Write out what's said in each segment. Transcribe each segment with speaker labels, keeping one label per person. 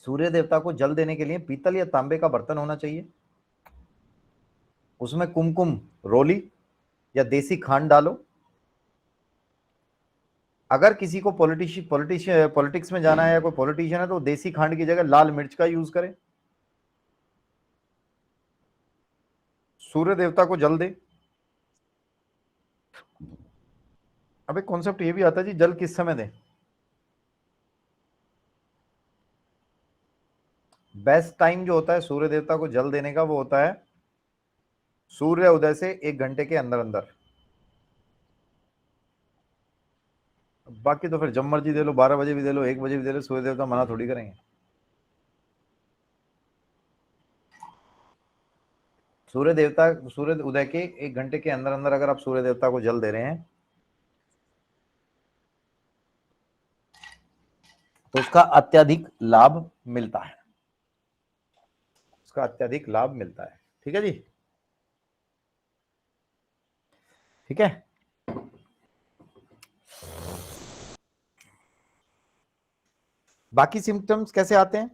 Speaker 1: सूर्य देवता को जल देने के लिए पीतल या तांबे का बर्तन होना चाहिए, उसमें कुमकुम रोली या देसी खांड डालो। अगर किसी को पॉलिटिक्स में जाना है या कोई पॉलिटिशियन है तो देसी खांड की जगह लाल मिर्च का यूज करें। सूर्य देवता को जल दे। अब एक कॉन्सेप्ट ये भी आता है जी, जल किस समय दें। बेस्ट टाइम जो होता है सूर्य देवता को जल देने का वो होता है सूर्य उदय से 1 घंटे के अंदर अंदर। बाकी तो फिर जब मर्जी दे लो, 12 बजे भी दे लो, 1 बजे भी दे लो, सूर्य देवता मना थोड़ी करेंगे। सूर्य उदय के 1 घंटे के अंदर अंदर अगर आप सूर्य देवता को जल दे रहे हैं तो उसका अत्यधिक लाभ मिलता है, उसका अत्यधिक लाभ मिलता है। ठीक है जी, ठीक है। बाकी सिम्टम्स कैसे आते हैं?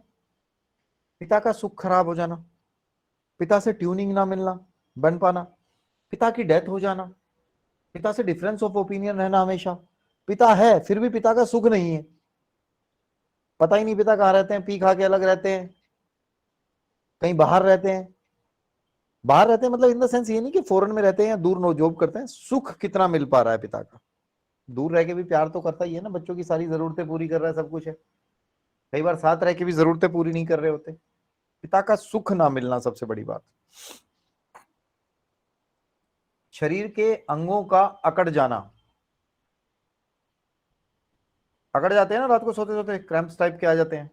Speaker 1: पिता का सुख खराब हो जाना, पिता से ट्यूनिंग ना मिलना बन पाना, पिता की डेथ हो जाना, पिता से डिफरेंस ऑफ ओपिनियन रहना हमेशा, पिता है फिर भी पिता का सुख नहीं है, पता ही नहीं पिता कहाँ रहते हैं, पी खा के अलग रहते हैं, कहीं बाहर रहते हैं। बाहर रहते हैं मतलब इन द सेंस ये नहीं कि फॉरेन में रहते हैं या दूर नो जॉब करते हैं, सुख कितना मिल पा रहा है पिता का। दूर रह के भी प्यार तो करता ही है ना, बच्चों की सारी जरूरतें पूरी कर रहा है, सब कुछ है। कई बार साथ रह के भी जरूरतें पूरी नहीं कर रहे होते। पिता का सुख ना मिलना सबसे बड़ी बात। शरीर के अंगों का अकड़ जाना, अकड़ जाते हैं ना, रात को सोते सोते क्रैम्प्स टाइप के आ जाते हैं।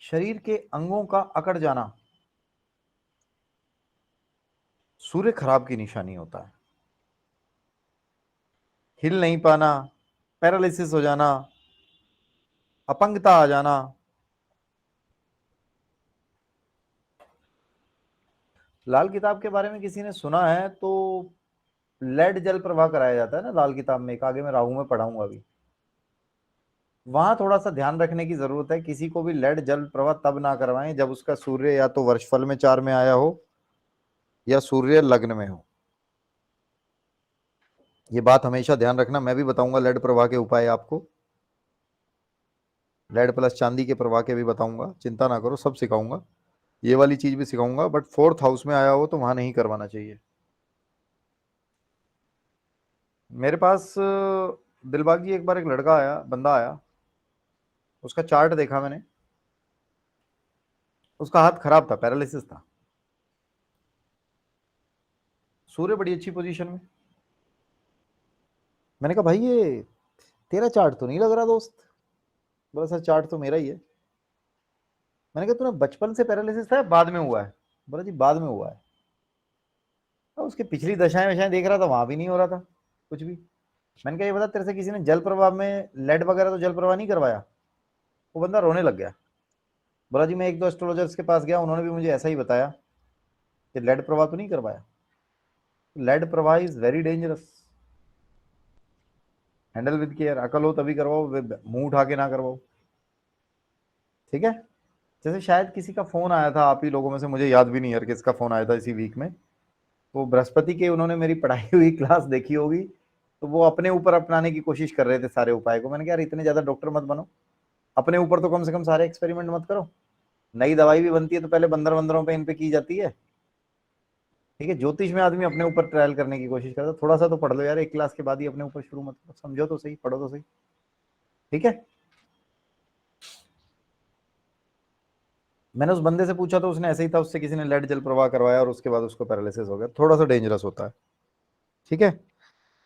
Speaker 1: शरीर के अंगों का अकड़ जाना सूर्य खराब की निशानी होता है। हिल नहीं पाना, पैरालिसिस हो जाना, अपंगता आ जाना। लाल किताब के बारे में किसी ने सुना है तो लेड जल प्रवाह कराया जाता है ना लाल किताब में, एक आगे मैं राहु में पढ़ाऊंगा अभी। वहां थोड़ा सा ध्यान रखने की जरूरत है, किसी को भी लेड जल प्रवाह तब ना करवाएं जब उसका सूर्य या तो वर्षफल में 4 में आया हो या सूर्य लग्न में हो। ये बात हमेशा ध्यान रखना। मैं भी बताऊंगा लेड प्रवाह के उपाय आपको, लेड प्लस चांदी के प्रवाह के भी बताऊंगा, चिंता ना करो, सब सिखाऊंगा। ये वाली चीज भी सिखाऊंगा, बट 4th हाउस में आया हो तो वहां नहीं करवाना चाहिए। मेरे पास दिलबाग जी एक बार एक लड़का आया, बंदा आया, उसका चार्ट देखा मैंने, उसका हाथ खराब था, पैरालिसिस था, सूर्य बड़ी अच्छी पोजीशन में। मैंने कहा भाई ये तेरा चार्ट तो नहीं लग रहा दोस्त। बोला सर चार्ट तो मेरा ही है। मैंने कहा तूने बचपन से पैरालिसिस था या बाद में हुआ है? बोला जी बाद में हुआ है। और उसकी पिछली दशाएं वशाएं देख रहा था, वहां भी नहीं हो रहा था कुछ भी। मैंने कहा ये बता तेरे से किसी ने जल प्रवाह में लेड वगैरह तो जल प्रवाह नहीं करवाया? वो बंदा रोने लग गया। बोला जी मैं एक दो एस्ट्रोलॉजर्स के पास गया, उन्होंने भी मुझे ऐसा ही बताया कि लेड प्रवाह तो नहीं करवाया। लेड प्रवाह is very dangerous, handle with care, अकल हो तभी करवाओ, मुंह उठा के ना करवाओ। ठीक है। जैसे शायद किसी का फोन आया था आप ही लोगों में से, मुझे याद भी नहीं यार किसका फोन आया था इसी वीक में। वो बृहस्पति के उन्होंने मेरी पढ़ाई हुई क्लास देखी होगी, तो वो अपने ऊपर अपनाने की कोशिश कर रहे थे सारे उपाय को। मैंने कहा यार इतने ज्यादा डॉक्टर मत बनो, अपने ऊपर तो कम से कम सारे एक्सपेरिमेंट मत करो। नई दवाई भी बनती है तो पहले बंदर बंदरों पे इन पे की जाती है। ठीक है, ज्योतिष में आदमी अपने ऊपर ट्रायल करने की कोशिश करता है। थोड़ा सा तो पढ़ लो यार, एक क्लास के बाद ही अपने ऊपर शुरू मत करो, समझो तो सही, पढ़ो तो सही। ठीक है। मैंने उस बंदे से पूछा तो उसने ऐसे ही था, उससे किसी ने लेड जल प्रवाह करवाया और उसके बाद उसको पैरालिसिस हो गया। थोड़ा सा डेंजरस होता है। ठीक है।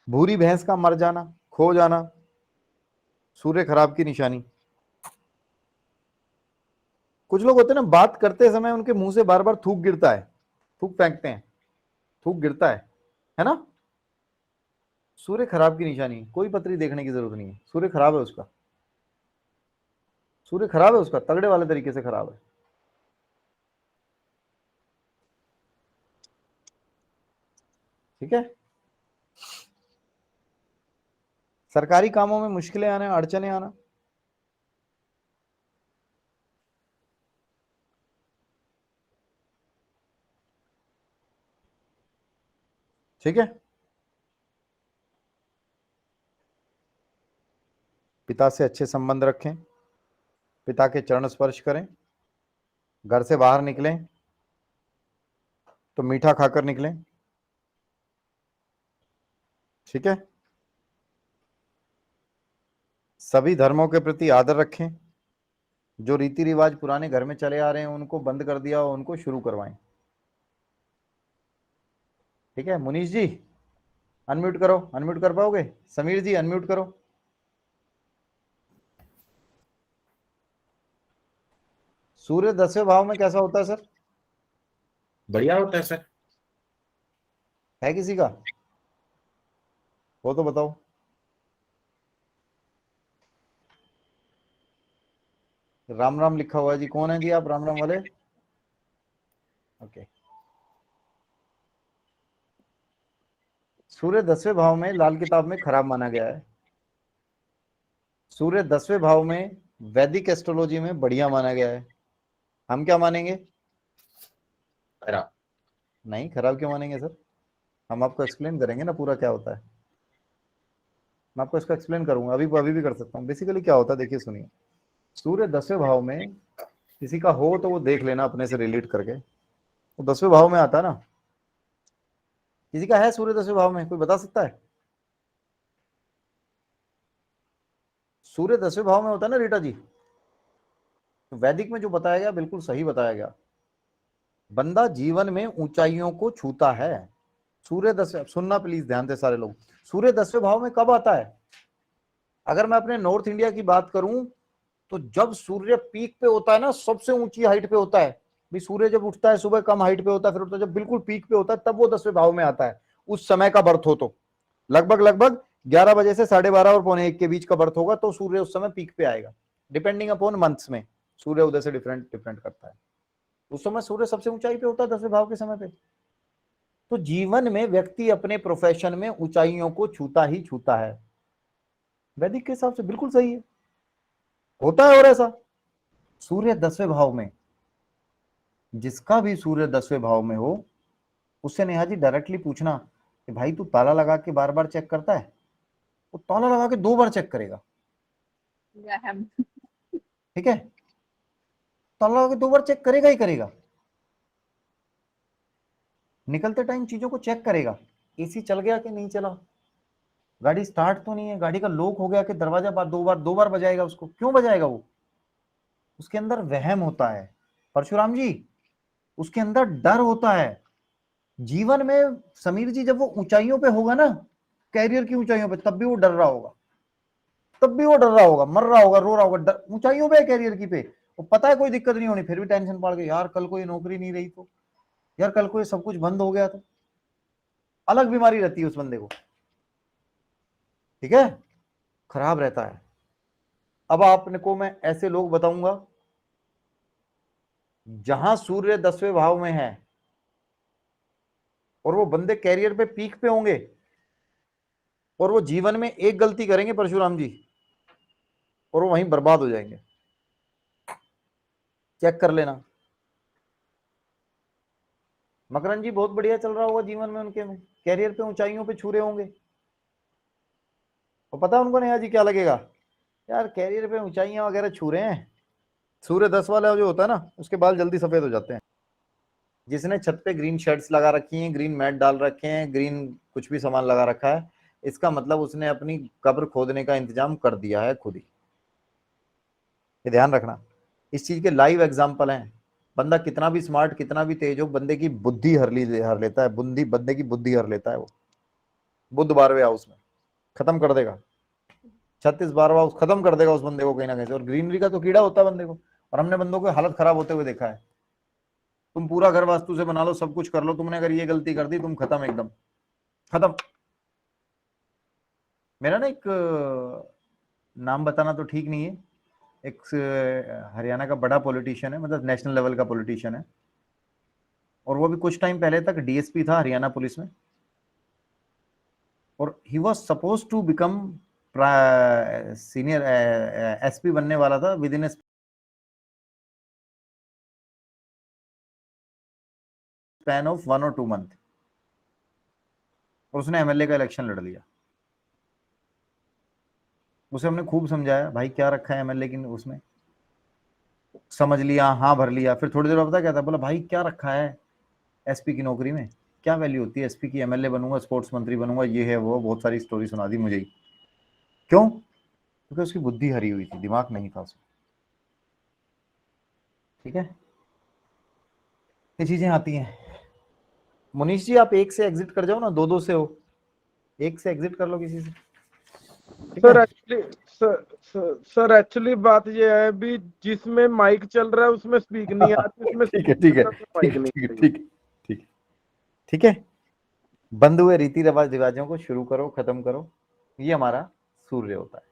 Speaker 1: भूरी भैंस का मर जाना, खो जाना सूर्य खराब की निशानी। कुछ लोग होते हैं ना, बात करते समय उनके मुंह से बार बार थूक गिरता है, थूक फेंकते हैं, थूक गिरता है ना? सूर्य खराब की निशानी। कोई पत्री देखने की जरूरत नहीं है, सूर्य खराब है उसका, सूर्य खराब है उसका, तगड़े वाले तरीके से खराब है। ठीक है। सरकारी कामों में मुश्किलें आना, अड़चने आना, ठीक है। पिता से अच्छे संबंध रखें, पिता के चरण स्पर्श करें, घर से बाहर निकलें तो मीठा खाकर निकलें। ठीक है। सभी धर्मों के प्रति आदर रखें, जो रीति रिवाज पुराने घर में चले आ रहे हैं उनको बंद कर दिया हो उनको शुरू करवाएं। ठीक है। मुनीश जी अनम्यूट करो, अनम्यूट कर पाओगे? समीर जी अनम्यूट करो। सूर्य 10वें भाव में कैसा होता है सर?
Speaker 2: बढ़िया होता है सर।
Speaker 1: है किसी का? वो तो बताओ। राम राम लिखा हुआ है जी, कौन है जी आप राम राम वाले? ओके। सूर्य 10वें भाव में लाल किताब में खराब माना गया है। सूर्य 10वें भाव में वैदिक एस्ट्रोलॉजी में बढ़िया माना गया है। हम क्या मानेंगे?
Speaker 2: खराब।
Speaker 1: नहीं, खराब क्यों मानेंगे सर? हम आपको एक्सप्लेन करेंगे ना पूरा क्या होता है। मैं आपको इसका एक्सप्लेन करूंगा, अभी भी कर सकता हूँ। बेसिकली क्या होता है देखिए सुनिए। सूर्य 10वें भाव में किसी का हो तो वो देख लेना अपने से रिलेट करके। वो 10वें भाव में आता है ना। किसी का है सूर्य 10वें भाव में? कोई बता सकता है? सूर्य 10वें भाव में होता है ना रीटा जी। तो वैदिक में जो बताया गया बिल्कुल सही बताया गया। बंदा जीवन में ऊंचाइयों को छूता है। सूर्य 10वें, सुनना प्लीज ध्यान से सारे लोग। सूर्य 10वें भाव में कब आता है? अगर मैं अपने नॉर्थ इंडिया की बात करूं तो जब सूर्य पीक पे होता है ना, सबसे ऊंची हाइट पे होता है। भी सूर्य जब उठता है सुबह कम हाइट पे होता है, फिर उठता है जब बिल्कुल पीक पे होता है तब वो 10वें भाव में आता है। उस समय का बर्थ हो तो लगभग लगभग 11 बजे से 12:30 और 12:45 के बीच का बर्थ होगा तो सूर्य उस समय पीक पे आएगा। डिपेंडिंग अपॉन मंथ्स में सूर्य उदय से डिफरेंट डिफरेंट करता है। उस समय सूर्य सबसे ऊंचाई पे होता है 10वें भाव के समय पे। तो जीवन में व्यक्ति अपने प्रोफेशन में ऊंचाइयों को छूता ही छूता है। वैदिक के हिसाब से बिल्कुल सही है, होता है। और ऐसा सूर्य 10वें भाव में, जिसका भी सूर्य 10वें भाव में हो उससे नेहा जी डायरेक्टली पूछना कि भाई तू ताला लगा के बार बार चेक करता है? वो ताला लगा के 2 बार चेक करेगा। ठीक है। ताला लगा के 2 बार चेक करेगा ही करेगा। निकलते टाइम चीजों को चेक करेगा। एसी चल गया कि नहीं चला, गाड़ी स्टार्ट तो नहीं है, गाड़ी का लॉक हो गया कि दरवाजा बार 2 बार बजाएगा। उसको क्यों बजाएगा? वो उसके अंदर वहम होता है परशुराम जी, उसके अंदर डर होता है। जीवन में समीर जी जब वो ऊंचाइयों पे होगा ना, कैरियर की ऊंचाइयों पे, तब भी वो डर रहा होगा, तब भी वो डर रहा होगा, मर रहा होगा, रो रहा होगा। ऊंचाइयों पे कैरियर की पे वो पता है कोई दिक्कत नहीं होनी, फिर भी टेंशन पड़ गई, यार कल को ये नौकरी नहीं रही तो, यार कल को ये सब कुछ बंद हो गया तो। अलग बीमारी रहती है उस बंदे को। ठीक है। खराब रहता है। अब आपने को मैं ऐसे लोग बताऊंगा जहां सूर्य 10वें भाव में है और वो बंदे कैरियर पे पीक पे होंगे और वो जीवन में एक गलती करेंगे परशुराम जी और वो वहीं बर्बाद हो जाएंगे। चेक कर लेना। मकरन जी बहुत बढ़िया चल रहा होगा जीवन में उनके, में कैरियर पे ऊंचाइयों पे छू रहे होंगे। और पता है उनको नेहा जी क्या लगेगा? यार कैरियर पे ऊंचाइयां वगैरह छू रहे हैं। सूर्य 10 वाला जो होता है ना उसके बाल जल्दी सफेद हो जाते हैं। जिसने छत पे ग्रीन शर्ट्स लगा रखी हैं, ग्रीन मैट डाल रखे हैं, ग्रीन कुछ भी सामान लगा रखा है, इसका मतलब उसने अपनी कब्र खोदने का इंतजाम कर दिया है खुद ही। ये ध्यान रखना। इस चीज के लाइव एग्जाम्पल हैं। बंदा कितना भी स्मार्ट कितना भी तेज हो, बंदे की बुद्धि हर लेता है। बुद्धि, बंदे की बुद्धि हर लेता है वो। बुद्ध 12वें हाउस में खत्म कर देगा। 36 12वां हाउस खत्म कर देगा उस बंदे को कहीं ना कहीं से। और ग्रीनरी का तो कीड़ा होता है बंदे को। और हमने बंदों की हालत खराब होते हुए देखा है। तुम पूरा घर वास्तु से बना लो, सब कुछ कर लो, तुमने अगर ये गलती कर दी तुम खत्म, एकदम खत्म। मेरा ना एक नाम बताना तो ठीक नहीं है, एक हरियाणा का बड़ा पॉलिटिशियन है, मतलब नेशनल लेवल का पॉलिटिशियन है। और वो भी कुछ टाइम पहले तक डीएसपी था हरियाणा पुलिस में। और he was suppose to become senior SP बनने वाला था विद इन स्पैन ऑफ 1 और 2 मंथ। और उसने एमएलए का इलेक्शन लड़ लिया। उसे हमने खूब समझाया, भाई क्या रखा है एमएलए की उसमें, समझ लिया, हाँ भर लिया। फिर थोड़ी देर बाद पता क्या था, बोला भाई क्या रखा है एसपी की नौकरी में, क्या वैल्यू होती है एसपी की, एमएलए बनूंगा, स्पोर्ट्स मंत्री बनूंगा, ये है वो, बहुत सारी स्टोरी सुना दी मुझे ही। क्यों? क्योंकि उसकी बुद्धि हरी हुई थी, दिमाग नहीं था उसमें। ठीक है, ये चीजें आती हैं। मुनीश जी आप एक से एग्जिट कर जाओ ना, दो दो से हो, एक से एग्जिट कर लो किसी से। ठीक
Speaker 3: सर
Speaker 1: है,
Speaker 3: एक्चुअली सर एक्चुअली बात ये है भी, जिसमें माइक चल रहा है उसमें स्पीक नहीं आती, उसमें
Speaker 1: ठीक है
Speaker 3: speak
Speaker 1: ठीक है
Speaker 3: चल रहा है उसमें
Speaker 1: ठीक
Speaker 3: माइक
Speaker 1: है
Speaker 3: नहीं
Speaker 1: ठीक है
Speaker 3: आती।
Speaker 1: ठीक है ठीक है ठीक है। बंद हुए रीति रिवाजों को शुरू करो, खत्म करो, ये हमारा सूर्य होता है।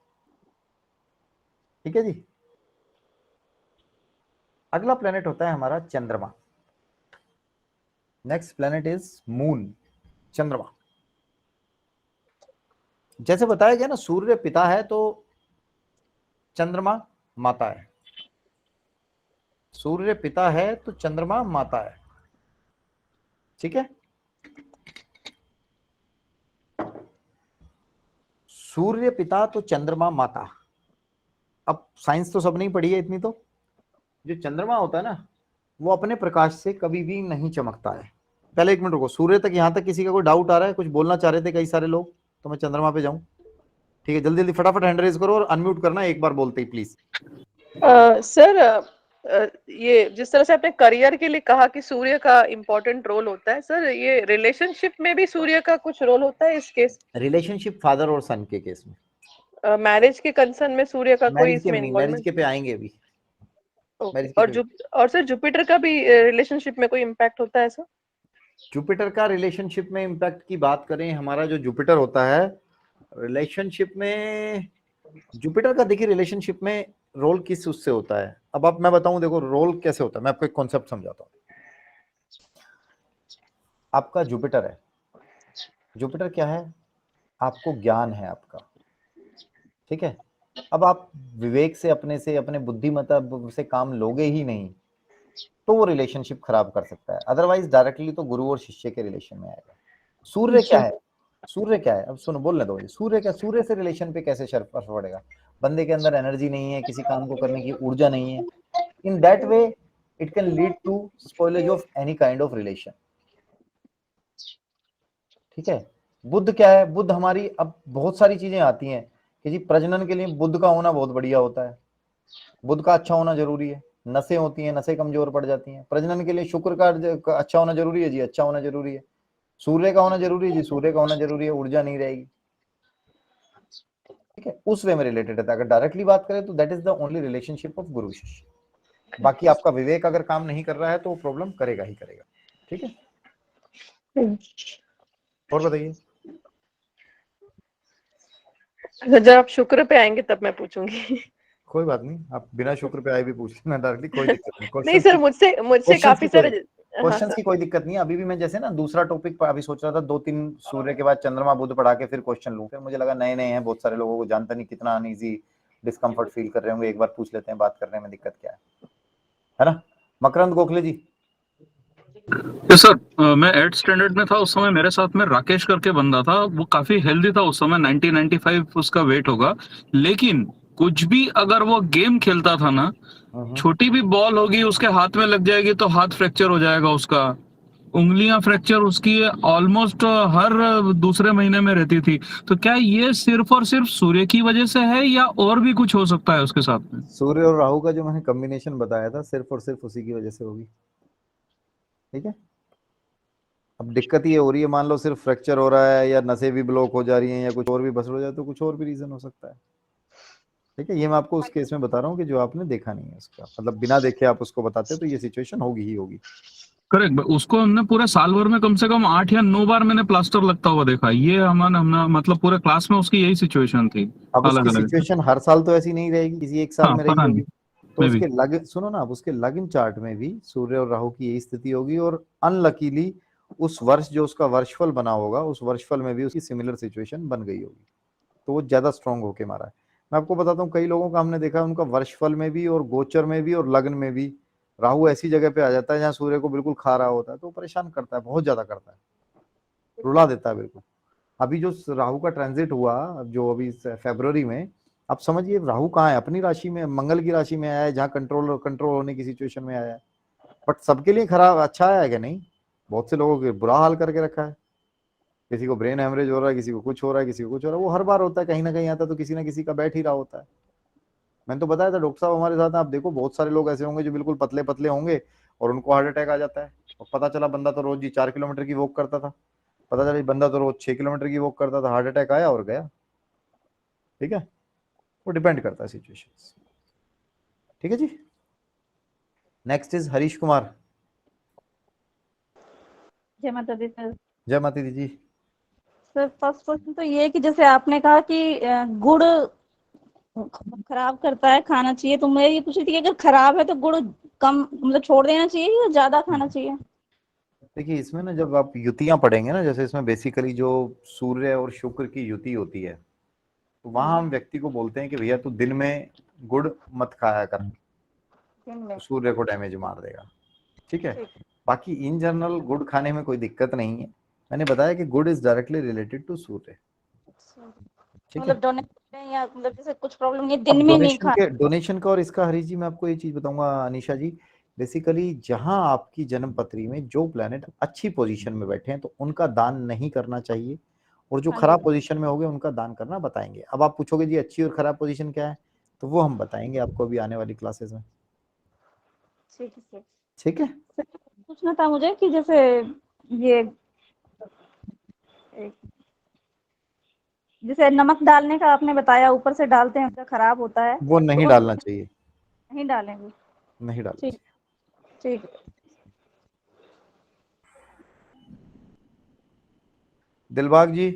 Speaker 1: ठीक है जी। अगला प्लेनेट होता है हमारा चंद्रमा। नेक्स्ट प्लेनेट इज मून, चंद्रमा। जैसे बताया गया ना, सूर्य पिता है तो चंद्रमा माता है। सूर्य पिता है तो चंद्रमा माता है। ठीक है, सूर्य पिता तो चंद्रमा माता। अब साइंस तो सब नहीं पढ़ी है इतनी, तो जो चंद्रमा होता है ना, वो अपने प्रकाश से कभी भी नहीं चमकता है। पहले एक मिनट रुको, सूर्य तक यहां तक किसी का कोई डाउट आ रहा है? कुछ बोलना चाह रहे थे कई सारे लोग, तो मैं चंद्रमा पे जाऊं? ठीक है, जल्दी जल्दी फटाफट हैंड रेज करो और अनम्यूट करना एक बार बोलते ही प्लीज।
Speaker 4: सर, ये जिस तरह से आपने करियर के लिए कहा कि सूर्य का इम्पोर्टेंट रोल होता है, सर ये रिलेशनशिप में भी सूर्य का कुछ रोल होता है इस केस?
Speaker 1: रिलेशनशिप फादर और सन के केस में,
Speaker 4: मैरिज के कंसर्न में सूर्य का कोई
Speaker 1: मैरिज के
Speaker 4: इसमें
Speaker 1: नहीं, मैरिज
Speaker 4: इन्वॉल्वमेंट?
Speaker 1: के पे आएंगे अभी।
Speaker 4: ओके,
Speaker 1: मैरिज के पे,
Speaker 4: और सर जुपिटर का भी रिलेशनशिप में कोई इम्पैक्ट होता है सर?
Speaker 1: जुपिटर का रिलेशनशिप में इम्पैक्ट की बात करें, हमारा जो जुपिटर होता है रिलेशनशिप में, जुपिटर का देखिए रिलेशनशिप में रोल किस उससे होता है। अब आप, मैं बताऊं, देखो रोल कैसे होता है, मैं आपको एक कॉन्सेप्ट समझाता हूं। आपका जुपिटर है, जुपिटर क्या है? आपको ज्ञान है आपका। ठीक है, अब आप विवेक से, अपने बुद्धिमत्ता से काम लोगे ही नहीं, तो वो रिलेशनशिप खराब कर सकता है। अदरवाइज डायरेक्टली तो गुरु और शिष्य के रिलेशन में आएगा। सूर्य क्या है? सूर्य क्या है? अब सुनो, बोलने दो। सूर्य क्या? सूर्य से रिलेशन पे कैसे फर्क पड़ेगा? बंदे के अंदर एनर्जी नहीं है, किसी काम को करने की ऊर्जा नहीं है, in that way it can lead to spoilage of any kind of relation. ठीक है, बुद्ध क्या है? बुद्ध हमारी, अब बहुत सारी चीजें आती हैं कि जी प्रजनन के लिए बुद्ध का होना बहुत बढ़िया होता है, बुद्ध का अच्छा होना जरूरी है। नसें होती हैं, नसें कमजोर पड़ जाती हैं, प्रजनन के लिए शुक्र का अच्छा होना जरूरी है जी, अच्छा होना जरूरी है। सूर्य का होना जरूरी है जी, सूर्य का होना जरूरी है, ऊर्जा नहीं रहेगी। ठीक है, उस वे में रिलेटेड है। अगर डायरेक्टली बात करें तो that is the only relationship of गुरु शिष्य। बाकी आपका विवेक अगर काम नहीं कर रहा है तो वो प्रॉब्लम करेगा ही करेगा। ठीक है, और बताइए।
Speaker 4: जब आप शुक्र पे आएंगे तब मैं पूछूंगी।
Speaker 1: कोई बात नहीं, आप बिना शुक्र पे आए भी पूछ लेना डायरेक्टली, कोई दिक्कत नहीं।
Speaker 4: नहीं सर, मुझसे मुझसे
Speaker 1: क्वेश्चंस
Speaker 4: काफी
Speaker 1: की कोई
Speaker 4: सारे। हाँ
Speaker 1: क्वेश्चंस
Speaker 4: सर।
Speaker 1: की कोई दिक्कत नहीं है। अभी भी मैं जैसे ना दूसरा टॉपिक पर अभी सोच रहा था, 2-3 सूर्य के बाद चंद्रमा बुध पढ़ा के फिर क्वेश्चन लूं, फिर मुझे लगा नए नए हैं, बहुत सारे लोगों को जानता नहीं, कितना अनईजी डिस्कम्फर्ट फील कर रहे होंगे, एक बार पूछ लेते हैं, बात करने में दिक्कत क्या है ना? मकरंद गोखले जी।
Speaker 5: यस सर, मैं 8th स्टैंडर्ड में था उस समय, मेरे साथ में राकेश करके बंदा था, वो काफी हेल्दी था उस समय, 90-95 उसका वेट होगा। लेकिन कुछ भी अगर वो गेम खेलता था ना, छोटी भी बॉल होगी उसके हाथ में लग जाएगी तो हाथ फ्रैक्चर हो जाएगा उसका, उंगलियां फ्रैक्चर उसकी ऑलमोस्ट हर दूसरे महीने में रहती थी। तो क्या ये सिर्फ और सिर्फ सूर्य की वजह से है या और भी कुछ हो सकता है उसके साथ में?
Speaker 1: सूर्य और राहु का जो मैंने कॉम्बिनेशन बताया था, सिर्फ और सिर्फ उसी की वजह से होगी। ठीक है, अब दिक्कत ये हो रही है, मान लो सिर्फ फ्रैक्चर हो रहा है या नसें भी ब्लॉक हो जा रही हैं या कुछ और भी बस हो जाए, तो कुछ और भी रीजन हो सकता है। ठीक है, ये मैं आपको उस केस में बता रहा हूँ कि जो आपने देखा नहीं है उसका, मतलब बिना देखे आप उसको बताते तो ये सिचुएशन होगी ही होगी।
Speaker 5: करेक्ट, उसको हमने पूरे साल भर में कम से कम 8 या 9 बार मैंने प्लास्टर लगता हुआ देखा। ये हमने मतलब पूरे क्लास में उसकी यही सिचुएशन थी,
Speaker 1: अब
Speaker 5: अलग
Speaker 1: उसकी
Speaker 5: अलग।
Speaker 1: सिचुएशन हर साल तो ऐसी नहीं रहेगी, किसी एक साल
Speaker 5: हाँ
Speaker 1: में रही
Speaker 5: पता
Speaker 1: होगी।
Speaker 5: नहीं,
Speaker 1: तो
Speaker 5: मे
Speaker 1: उसके
Speaker 5: भी।
Speaker 1: लग सुनो ना, अब उसके लग्न चार्ट में भी सूर्य और राहु की यही स्थिति होगी, और अनलकीली उस वर्ष जो उसका वर्षफल बना होगा, उस वर्षफल में भी उसकी सिमिलर सिचुएशन बन गई होगी, तो वो ज्यादा स्ट्रांग होके मारा है। मैं आपको बताता हूँ, कई लोगों का हमने देखा है, उनका वर्षफल में भी और गोचर में भी और लग्न में भी राहु ऐसी जगह पे आ जाता है जहाँ सूर्य को बिल्कुल खा रहा होता है, तो परेशान करता है, बहुत ज्यादा करता है, रुला देता है बिल्कुल। अभी जो राहु का ट्रांजिट हुआ, जो अभी फरवरी में, आप समझिए राहु कहाँ है, अपनी राशि में, मंगल की राशि में आया है, जहाँ कंट्रोल होने की सिचुएशन में आया है। बट सबके लिए खराब अच्छा आया है कि नहीं? बहुत से लोगों के बुरा हाल करके रखा है, किसी को ब्रेन हेमरेज हो रहा है, किसी को कुछ हो रहा है, किसी को कुछ हो रहा है। वो हर बार होता है, कहीं ना कहीं आता तो किसी ना किसी का बैठ ही रहा होता है। मैंने तो बताया था डॉक्टर साहब हमारे साथ, आप देखो बहुत सारे लोग ऐसे होंगे जो बिल्कुल पतले पतले होंगे और उनको हार्ट अटैक आ जाता है, और पता चला बंदा तो रोज ही 4 किलोमीटर की वॉक करता था, पता चला बंदा तो रोज 6 किलोमीटर की वॉक करता था, हार्ट अटैक आया और गया। ठीक है, वो डिपेंड करता है सिचुएशन। ठीक है जी। Next is Harish Kumar.
Speaker 6: जय माता दी सर।
Speaker 1: जय माता दी जी।
Speaker 6: सर फर्स्ट क्वेश्चन तो ये है कि जैसे आपने कहा कि गुड़ खराब करता है, खाना चाहिए, तो मैं ये पूछ रही थी कि अगर खराब है तो गुड़ कम मतलब छोड़ देना चाहिए या ज्यादा खाना चाहिए?
Speaker 1: देखिए इसमें ना जब आप युतियां पढ़ेंगे ना, जैसे इसमें बेसिकली जो सूर्य और शुक्र की युति होती है, तो वहां हम व्यक्ति को बोलते हैं कि भैया तू दिन में गुड़ मत खाया कर,
Speaker 6: दिन में।
Speaker 1: तो सूर्य को डैमेज मार देगा। ठीक है,
Speaker 6: ठीक।
Speaker 1: बाकी इन जनरल गुड़ खाने में कोई दिक्कत नहीं है। मैंने बताया कि good is directly related to Surya. ठीक है,
Speaker 6: मतलब डोनेशन या मतलब जैसे कुछ प्रॉब्लम नहीं, दिन में नहीं खा।
Speaker 1: डोनेशन का और इसका हरीश जी मैं आपको ये चीज बताऊंगा अनिशा जी, बेसिकली जहां आपकी जन्म पत्री में जो प्लेनेट अच्छी पोजीशन में बैठे हैं तो उनका दान नहीं करना चाहिए, और जो
Speaker 6: हाँ
Speaker 1: खराब
Speaker 6: जी।
Speaker 1: पोजीशन में होंगे उनका दान करना बताएंगे। अब आप पूछोगे जी अच्छी और खराब पोजीशन क्या है, तो वो हम बताएंगे आपको अभी आने वाली क्लासेस में।
Speaker 6: ठीक है सर।
Speaker 1: ठीक है,
Speaker 6: पूछना था मुझे कि जैसे ये जैसे नमक डालने का आपने बताया, ऊपर से डालते हैं तो खराब होता है,
Speaker 1: वो नहीं
Speaker 6: तो
Speaker 1: डालना चाहिए,
Speaker 6: नहीं डालेंगे?
Speaker 1: नहीं डालना
Speaker 6: ठीक।
Speaker 1: चाहिए।
Speaker 6: ठीक।
Speaker 1: दिलबाग जी।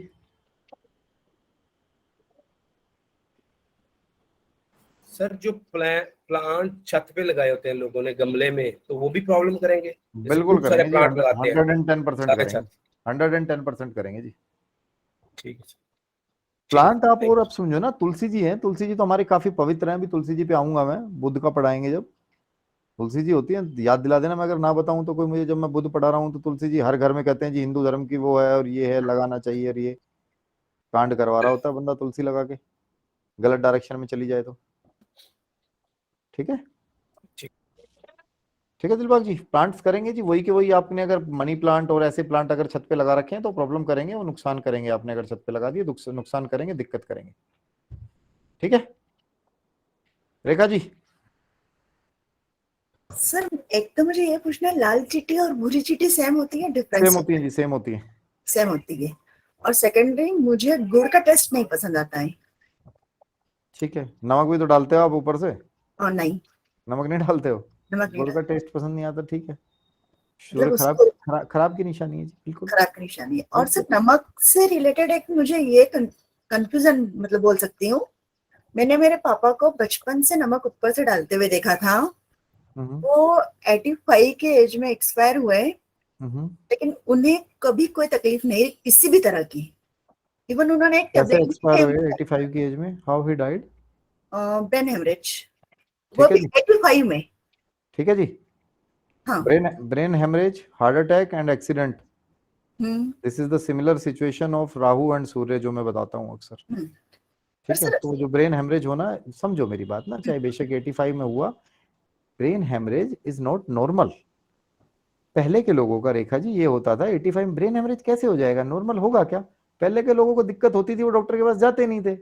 Speaker 2: सर जो प्लांट छत पे लगाए होते हैं लोगों ने गमले में, तो वो भी प्रॉब्लम करेंगे? जैसे
Speaker 1: बिल्कुल
Speaker 2: खूब सारे
Speaker 1: करेंगे जी,
Speaker 2: प्लांट लगाते हैं
Speaker 1: 110%
Speaker 2: सारे
Speaker 1: करेंगे,
Speaker 2: छत।
Speaker 1: 110% करेंगे जी।
Speaker 2: ठीक है सर।
Speaker 1: प्लांट आप,
Speaker 2: Thank
Speaker 1: और
Speaker 2: you.
Speaker 1: आप समझो ना, तुलसी जी है, तुलसी जी तो हमारे काफी पवित्र हैं। अभी तुलसी जी पे आऊंगा मैं, बुद्ध का पढ़ाएंगे जब। तुलसी जी होती है, याद दिला देना, मैं अगर ना बताऊं तो कोई मुझे, जब मैं बुद्ध पढ़ा रहा हूँ तो तुलसी जी हर घर में कहते हैं जी हिंदू धर्म की वो है और ये है, लगाना चाहिए, और ये कांड करवा रहा होता है बंदा तुलसी लगा के, गलत डायरेक्शन में चली जाए तो। ठीक है,
Speaker 2: ठीक।
Speaker 1: ठीक है दिलबाग जी, प्लांट्स करेंगे जी, वही के वही। आपने अगर मनी प्लांट और ऐसे प्लांट अगर छत पे लगा रखे हैं तो प्रॉब्लम करेंगे, वो नुकसान करेंगे। आपने अगर छत पे लगा दिए नुकसान करेंगे, दिक्कत करेंगे। ठीक है, रेखा जी।
Speaker 7: सर एक तो मुझे ये पूछना है, लाल चींटी और भूरी चींटी सेम होती है,
Speaker 1: सेम
Speaker 7: डिफरेंस
Speaker 1: होती है जी, सेम होती है।
Speaker 7: सेम होती है? और सेकेंडरी, मुझे गुड़ का टेस्ट नहीं पसंद आता है।
Speaker 1: ठीक है, नमक भी तो डालते हो आप ऊपर से?
Speaker 7: और नहीं,
Speaker 1: नमक नहीं डालते हो?
Speaker 7: नमक नहीं
Speaker 1: गुड़ का
Speaker 7: डालते।
Speaker 1: टेस्ट पसंद नहीं आता, ठीक है, शुगर
Speaker 7: मतलब
Speaker 1: खराब
Speaker 7: उसको
Speaker 1: खराब की निशानी है जी, बिल्कुल।
Speaker 7: खराब की निशानी है। और सर नमक से रिलेटेड एक मुझे ये कंफ्यूजन मतलब बोल सकती हूँ, मैंने मेरे पापा को बचपन से नमक ऊपर से डालते हुए देखा था। वो 85 के एज में एक्सपायर हुए, लेकिन उन्हें कभी कोई तकलीफ नहीं किसी भी तरह की। इवन उन्होंने एक
Speaker 1: कैसे
Speaker 7: टेबलेट
Speaker 1: एक्सपायर हुए 85 की एज में? How he died?
Speaker 7: Brain haemorrhage,
Speaker 1: ठीक
Speaker 7: वो
Speaker 1: है
Speaker 7: भी
Speaker 1: जी,
Speaker 7: 85 में।
Speaker 1: ठीक है जी।
Speaker 7: हाँ।
Speaker 1: Brain haemorrhage, heart attack and accident,
Speaker 7: hmm.
Speaker 1: This is the similar situation of Rahu and Surya, जो मैं बताता हूँ अक्सर। ठीक है,
Speaker 7: सर
Speaker 1: तो जो ब्रेन हेमरेज होना, समझो मेरी बात ना, चाहे बेशक 85 में हुआ, brain haemorrhage is not normal. पहले के लोगों का, रेखा जी, ये होता था 85 में ब्रेन हेमरेज कैसे हो जाएगा, नॉर्मल होगा क्या? पहले के लोगों को दिक्कत होती थी, वो डॉक्टर के पास जाते नहीं थे।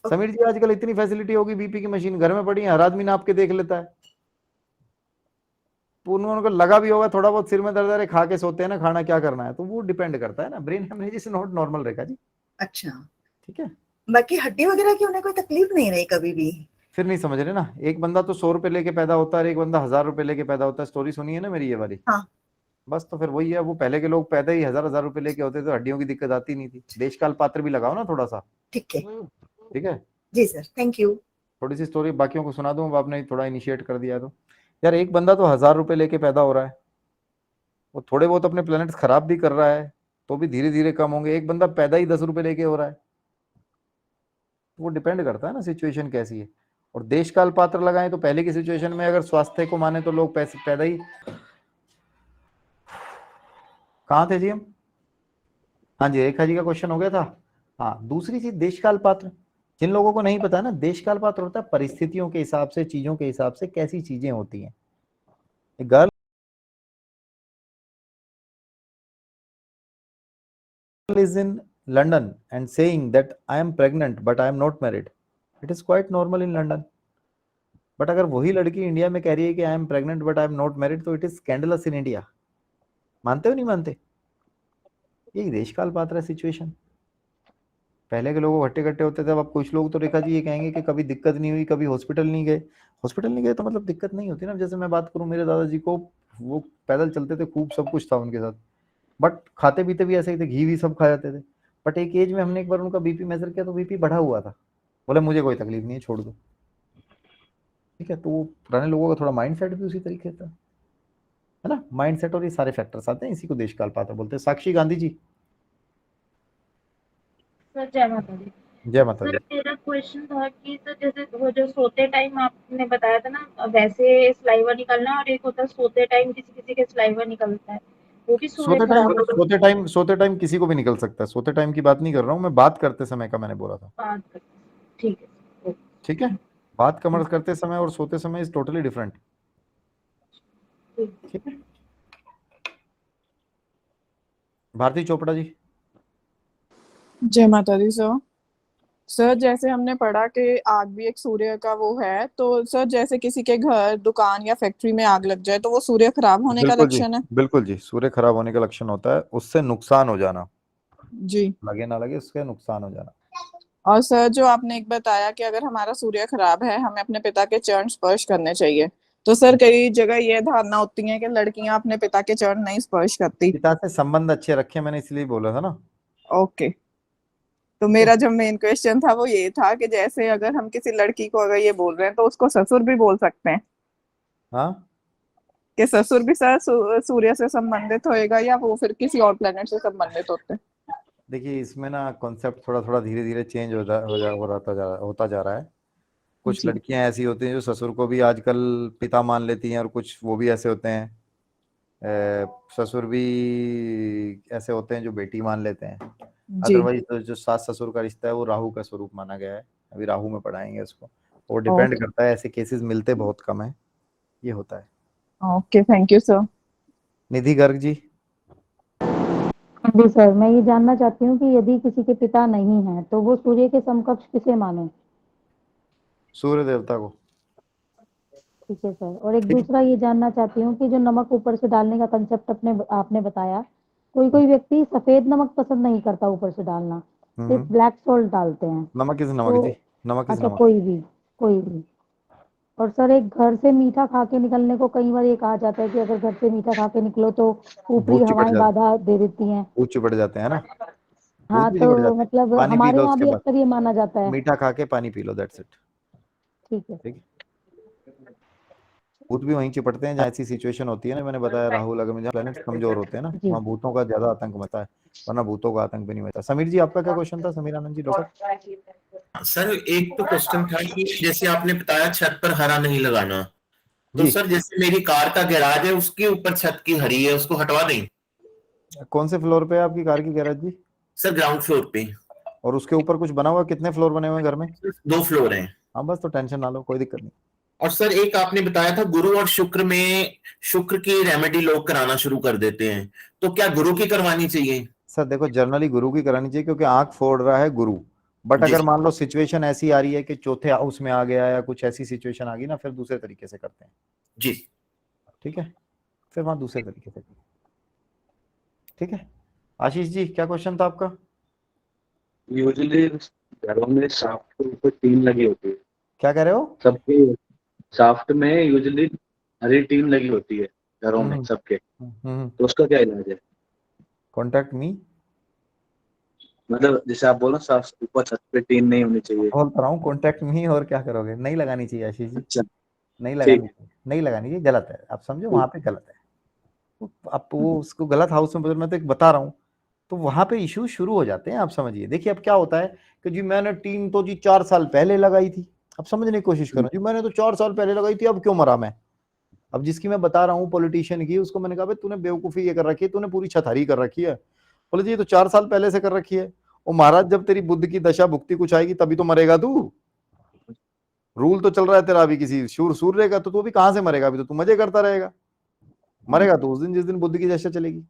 Speaker 1: समीर जी आजकल इतनी फैसिलिटी होगी, बीपी की मशीन घर में पड़ी है, हर आदमी नाप के देख लेता है। उनको लगा भी होगा थोड़ा बहुत, सिर में दर्द है, खा के सोते हैं ना, खाना क्या करना है, तो वो डिपेंड करता है ना। Brain haemorrhage is not normal, Rekha ji.
Speaker 7: अच्छा,
Speaker 1: ठीक है,
Speaker 7: बाकी हड्डी वगैरह की उन्हें कोई तकलीफ नहीं रही कभी भी?
Speaker 1: फिर नहीं समझ रहे ना, एक बंदा तो 100 रुपए लेके पैदा होता है, एक बंदा 1000 रुपए लेके पैदा होता है। स्टोरी सुनी है ना मेरी ये वाली?
Speaker 7: हाँ।
Speaker 1: बस तो फिर वही है, वो पहले के लोग पैदा ही 1000 रुपए लेके होते थे, हड्डियों की दिक्कत आती नहीं थी। देश काल पात्र भी लगाओ ना थोड़ा सा।
Speaker 7: ठीक है।
Speaker 1: ठीक है
Speaker 7: जी सर, थैंक यू।
Speaker 1: थोड़ी सी स्टोरी बाकियों को सुना दूं, अब आपने थोड़ा इनिशिएट कर दिया तो। यार एक बंदा तो 1000 रुपए लेके पैदा हो रहा है, वो थोड़े बहुत अपने प्लैनेट्स खराब भी कर रहा है, तो भी धीरे धीरे कम होंगे। एक बंदा पैदा ही 10 रुपए लेके हो रहा है, वो डिपेंड करता है ना सिचुएशन कैसी है। और देश काल पात्र लगाएं तो पहले की सिचुएशन में अगर स्वास्थ्य को माने तो लोग पैसे पैदा ही, कहाँ थे जी हम? हाँ जी, रेखा जी का क्वेश्चन हो गया था। हाँ, दूसरी चीज देशकाल पात्र, जिन लोगों को नहीं पता है ना, देशकाल पात्र होता है परिस्थितियों के हिसाब से, चीजों के हिसाब से कैसी चीजें होती हैं। Girl is in London and saying that I am pregnant but I am not married, it is quite normal in London. But अगर वही लड़की इंडिया में कह रही है कि I am pregnant but I am not married, तो it is scandalous in India. मानते हो नहीं मानते? ये देशकाल पात्र है सिचुएशन। पहले के लोग हट्टे कट्टे होते थे, अब कुछ लोग तो रेखा जी ये कहेंगे कि कभी दिक्कत नहीं हुई, कभी हॉस्पिटल नहीं गए। हॉस्पिटल नहीं गए तो मतलब दिक्कत नहीं होती ना। जैसे मैं बात करूं, मेरे दादाजी को, वो पैदल चलते थे, खूब सब कुछ था उनके साथ, बट खाते पीते भी ऐसे ही थे, घी भी सब खा जाते थे। बट एक एज में हमने एक बार उनका बीपी मेजर किया तो बीपी बढ़ा हुआ था। बोले मुझे कोई तकलीफ नहीं है, छोड़ दो। ठीक है, तो पुराने लोगों का थोड़ा माइंड सेट भी उसी तरीके का है ना। माइंड सेट और ये सारे फैक्टर्स आते हैं, इसी को देशकाल पात्र बोलते हैं। साक्षी गांधी जी।
Speaker 8: सर जय माता दी।
Speaker 1: जय माता
Speaker 8: सर
Speaker 1: दी।
Speaker 8: मेरा क्वेश्चन था कि सर जैसे वो जो सोते टाइम आपने बताया था ना, वैसे स्लाइवा निकलना, और एक होता है सोते टाइम किसी किसी के स्लाइवा निकलता है, वो भी सूर्य खराब हो
Speaker 1: सोते टाइम किसी को भी निकल सकता है। सोते टाइम की बात नहीं कर रहा हूँ मैं, बात करते समय का मैंने बोला था।
Speaker 8: बात करते हैं। ठीक है।
Speaker 1: ठीक है, बात कमर करते समय और सोते समय इज टोटली डिफरेंट। ठीक है, भारती चोपड़ा जी।
Speaker 9: जय माता दी सर। सर जैसे हमने पढ़ा कि आग भी एक सूर्य का वो है, तो सर जैसे किसी के घर, दुकान या फैक्ट्री में आग लग जाए तो वो सूर्य खराब होने का लक्षण है?
Speaker 1: बिल्कुल जी, सूर्य खराब होने का लक्षण होता है, उससे नुकसान हो जाना।
Speaker 9: जी।
Speaker 1: लगे ना लगे, उससे नुकसान हो जाना।
Speaker 9: और सर जो आपने एक बताया कि अगर हमारा सूर्य खराब है हमें अपने पिता के चरण स्पर्श करने चाहिए, तो सर कई जगह ये धारणा होती है कि लड़कियां अपने पिता के चरण नहीं स्पर्श करती।
Speaker 1: पिता से संबंध अच्छे रखे, मैंने इसलिए बोला था ना।
Speaker 9: ओके, तो मेरा जो मेन क्वेश्चन था वो ये था कि जैसे अगर हम किसी लड़की को अगर ये बोल रहे हैं तो उसको ससुर भी बोल सकते हैं?
Speaker 1: हाँ,
Speaker 9: कि ससुर भी सर सूर्य से संबंधित होएगा या वो फिर किसी और प्लेनेट से संबंधित होते हैं?
Speaker 1: देखिए इसमें ना कॉन्सेप्ट थोड़ा थोड़ा धीरे धीरे चेंज होता जा रहा है। कुछ
Speaker 9: जी।
Speaker 1: लड़कियां ऐसी होती हैं जो ससुर को भी आजकल पिता मान लेती हैं, और कुछ वो भी ऐसे होते हैं, ससुर भी ऐसे होते हैं जो बेटी मान लेते हैं।
Speaker 9: जी।
Speaker 1: अदरवाइज तो जो सास ससुर का रिश्ता है वो राहु का स्वरूप माना गया है। अभी राहु में पढ़ाएंगे उसको, वो डिपेंड
Speaker 9: ओके।
Speaker 1: करता है। ऐसे केसेस मिलते बहुत कम है, ये होता है।
Speaker 9: Okay, thank you sir.
Speaker 1: Nidhi Garg ji.
Speaker 6: जी सर, मैं ये जानना चाहती हूँ कि यदि किसी के पिता नहीं है तो वो सूर्य के समकक्ष किसे माने?
Speaker 1: सूर्य देवता को।
Speaker 6: ठीक है सर। और एक
Speaker 1: ठीक है।
Speaker 6: दूसरा ये जानना चाहती हूँ कि जो नमक ऊपर से डालने का कंसेप्ट आपने बताया, कोई कोई व्यक्ति सफेद नमक पसंद नहीं करता ऊपर से डालना, सिर्फ ब्लैक सॉल्ट डालते हैं।
Speaker 1: नमक किस नमक
Speaker 6: तो
Speaker 1: जी? नमक किस
Speaker 6: अच्छा,
Speaker 1: नमक?
Speaker 6: कोई भी। और सर एक घर से मीठा खा के निकलने को कई बार ये कहा जाता है कि अगर घर से मीठा खा के निकलो तो ऊपरी
Speaker 1: भूत चिपट
Speaker 6: हवाएं
Speaker 1: जाते
Speaker 6: बाधा दे देती हैं।
Speaker 1: भूत चिपट जाते हैं ना।
Speaker 6: हाँ,
Speaker 1: भूत भी चिपट
Speaker 6: तो
Speaker 1: जाते हैं।
Speaker 6: मतलब
Speaker 1: पानी पी
Speaker 6: हमारे
Speaker 1: लो
Speaker 6: यहाँ
Speaker 1: उसके
Speaker 6: भी
Speaker 1: बाद,
Speaker 6: अक्सर ये माना जाता है।
Speaker 1: मीठा खा के पानी पी लो, दैट्स इट।
Speaker 6: ठीक है।
Speaker 1: ठीक है। भूत भी वहीं चिपटते हैं जहाँ ऐसी सिचुएशन होती है ना। मैंने बताया राहु लग्न में जहाँ प्लैनेट्स कमजोर होते हैं ना,
Speaker 6: जी।
Speaker 1: वहाँ भूतों का ज्यादा आतंक मचा है, वरना भूतों का आतंक भी नहीं मचा। समीर जी आपका क्या क्वेश्चन था? समीर आनंद जी, डॉक्टर।
Speaker 10: सर एक तो क्वेश्चन था कि जैसे आपने बताया छत पर हरा नहीं लगाना, तो
Speaker 1: जी।
Speaker 10: सर जैसे मेरी कार का गैराज है उसके ऊपर छत की हरी है, उसको हटवा दें?
Speaker 1: कौन से फ्लोर पे है आपकी कार की गैराज जी?
Speaker 10: सर ग्राउंड फ्लोर पे।
Speaker 1: और उसके ऊपर कुछ बना हुआ? कितने फ्लोर बने हुए हैं घर में?
Speaker 10: 2 फ्लोर हैं।
Speaker 1: हाँ बस, तो टेंशन ना लो, कोई दिक्कत नहीं।
Speaker 10: और सर एक आपने बताया था गुरु और शुक्र में, शुक्र की रेमेडी लोग कराना शुरू कर देते हैं, तो क्या गुरु की करवानी चाहिए?
Speaker 1: सर देखो, जनरली गुरु की करानी चाहिए क्योंकि आंख फोड़ रहा है गुरु। बट
Speaker 10: जी
Speaker 1: अगर मान लो सिचुएशन ऐसी आ रही है कि चौथे हाउस में आ गया या कुछ ऐसी सिचुएशन आ गई ना, फिर दूसरे तरीके से करते हैं।
Speaker 10: जी।
Speaker 1: ठीक है, फिर वहां दूसरे तरीके से। ठीक है। आशीष जी क्या क्वेश्चन था आपका?
Speaker 11: यूजुअली घरों में शाफ्ट के ऊपर टीन लगी होती है।
Speaker 1: क्या कह रहे हो?
Speaker 11: सबके शाफ्ट में यूजुअली हरी टीन लगी होती है घरों में सबके, तो उसका क्या इलाज है?
Speaker 1: Contact me.
Speaker 11: मतलब जैसे आप बोलो शाफ्ट ऊपर छत पे टीन नहीं होनी चाहिए।
Speaker 1: बोल रहा हूँ कॉन्टैक्ट मी, और क्या करोगे? नहीं लगानी चाहिए आशीष जी।
Speaker 11: अच्छा,
Speaker 1: नहीं
Speaker 11: ठीक
Speaker 1: लगानी
Speaker 11: है।
Speaker 1: चाहिए, नहीं लगानी चाहिए, गलत है। आप समझो वहां पे गलत है। आप वो उसको गलत हाउस में, मैं तो एक बता रहा हूँ, तो वहां पे इश्यू शुरू हो जाते हैं। आप समझिए। देखिए अब क्या होता है कि जी मैंने टीन तो जी 4 साल पहले लगाई थी। अब समझने की कोशिश करो जी, मैंने तो 4 साल पहले लगाई थी, अब क्यों मरा मैं? अब जिसकी मैं बता रहा हूँ पॉलिटिशियन की, उसको मैंने कहा भाई तूने बेवकूफी ये कर रखी है, तूने पूरी छत हरी कर रखी है। बोले जी ये तो 4 साल पहले से कर रखी है। ओ महाराज, जब तेरी बुद्ध की दशा भुक्ति कुछ आएगी तभी तो मरेगा तू। रूल तो चल रहा है तेरा अभी किसी सूर्य का, तो तू अभी कहां से मरेगा? अभी तो तू मजे करता रहेगा। मरेगा तो उस दिन जिस दिन बुद्ध की दशा चलेगी।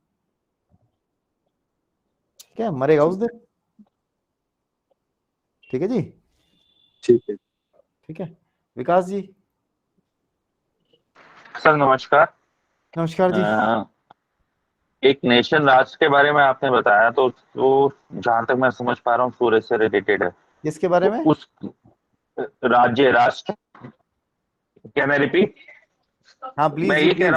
Speaker 1: क्या मरेगा उस दिन? ठीक है जी,
Speaker 11: ठीक है।
Speaker 1: ठीक है। विकास जी।
Speaker 12: सर नमस्कार।
Speaker 1: नमस्कार जी।
Speaker 12: एक नेशन राष्ट्र के बारे में आपने बताया, तो जहां तक मैं समझ पा रहा हूँ सूर्य से रिलेटेड है।
Speaker 1: किसके बारे में?
Speaker 12: उस राज्य राष्ट्र, कैन आई रिपीट?
Speaker 1: हाँ प्लीज।
Speaker 12: मैं ये कह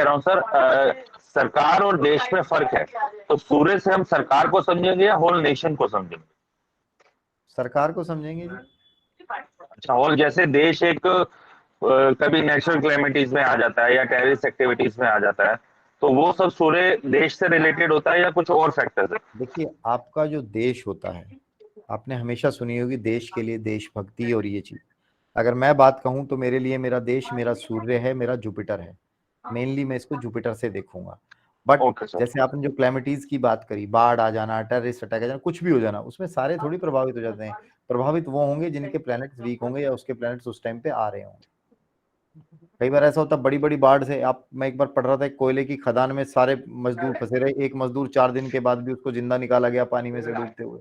Speaker 12: रहा हूँ सर, सरकार और देश में फर्क है। तो सूर्य से हम सरकार को समझेंगे या होल नेशन को समझेंगे?
Speaker 1: सरकार को समझेंगे जी।
Speaker 12: अच्छा, होल जैसे देश एक कभी नेचुरल क्लेमिटीज में आ जाता है या टेररिस्ट एक्टिविटीज में आ जाता है, तो वो सब सूर्य देश से रिलेटेड होता है या कुछ और फैक्टर्स है?
Speaker 1: देखिए, आपका जो देश होता है, आपने हमेशा सुनी होगी देश के लिए देशभक्ति और ये चीज। अगर मैं बात कहूं तो मेरे लिए मेरा देश मेरा सूर्य है, मेरा जुपिटर है। मेनली मैं इसको जुपिटर से देखूंगा। बट जैसे आपने जो क्लैमिटीज की बात करी, बाढ़ आ जाना, टेररिस्ट अटैक आ जाना, कुछ भी हो जाना, उसमें सारे थोड़ी प्रभावित हो जाते हैं। प्रभावित वो होंगे जिनके प्लैनेट्स वीक होंगे या उसके प्लैनेट्स उस टाइम पे आ रहे होंगे। कई बार ऐसा होता है बड़ी बड़ी बाढ़ से, मैं एक बार पढ़ रहा था कोयले की खदान में सारे मजदूर फंसे रहे, एक मजदूर 4 दिन के बाद भी उसको जिंदा निकाला गया पानी में से डूबते हुए।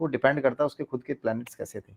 Speaker 1: वो डिपेंड करता है उसके खुद के प्लैनेट्स कैसे थे।